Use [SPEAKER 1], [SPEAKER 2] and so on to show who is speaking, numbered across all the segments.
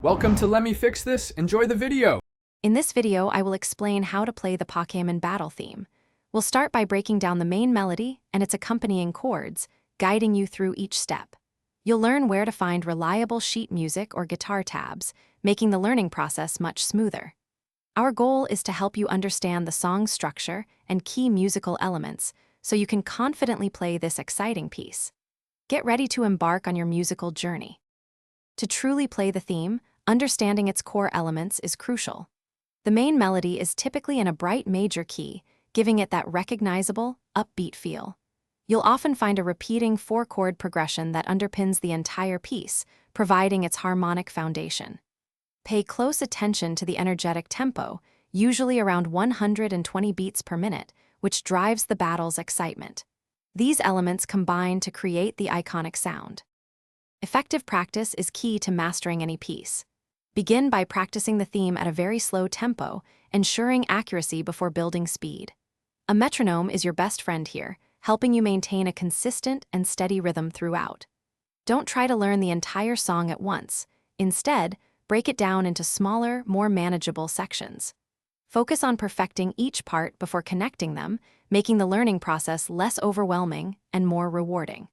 [SPEAKER 1] Welcome to Let Me Fix This. Enjoy the video.
[SPEAKER 2] In this video, I will explain how to play the Pokémon battle theme. We'll start by breaking down the main melody and its accompanying chords, guiding you through each step. You'll learn where to find reliable sheet music or guitar tabs, making the learning process much smoother. Our goal is to help you understand the song's structure and key musical elements, so you can confidently play this exciting piece. Get ready to embark on your musical journey. To truly play the theme, understanding its core elements is crucial. The main melody is typically in a bright major key, giving it that recognizable, upbeat feel. You'll often find a repeating four-chord progression that underpins the entire piece, providing its harmonic foundation. Pay close attention to the energetic tempo, usually around 120 beats per minute, which drives the battle's excitement. These elements combine to create the iconic sound. Effective practice is key to mastering any piece. Begin by practicing the theme at a very slow tempo, ensuring accuracy before building speed. A metronome is your best friend here, helping you maintain a consistent and steady rhythm throughout. Don't try to learn the entire song at once. Instead, break it down into smaller, more manageable sections. Focus on perfecting each part before connecting them, making the learning process less overwhelming and more rewarding.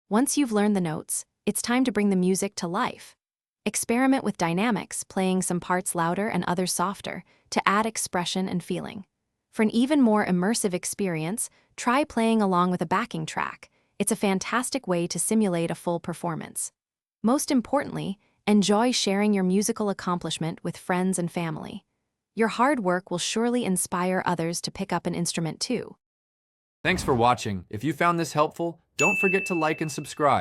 [SPEAKER 2] Once you've learned the notes, it's time to bring the music to life. Experiment with dynamics, playing some parts louder and others softer, to add expression and feeling. For an even more immersive experience, try playing along with a backing track. It's a fantastic way to simulate a full performance. Most importantly, enjoy sharing your musical accomplishment with friends and family. Your hard work will surely inspire others to pick up an instrument too.
[SPEAKER 1] Thanks for watching. If you found this helpful, don't forget to like and subscribe.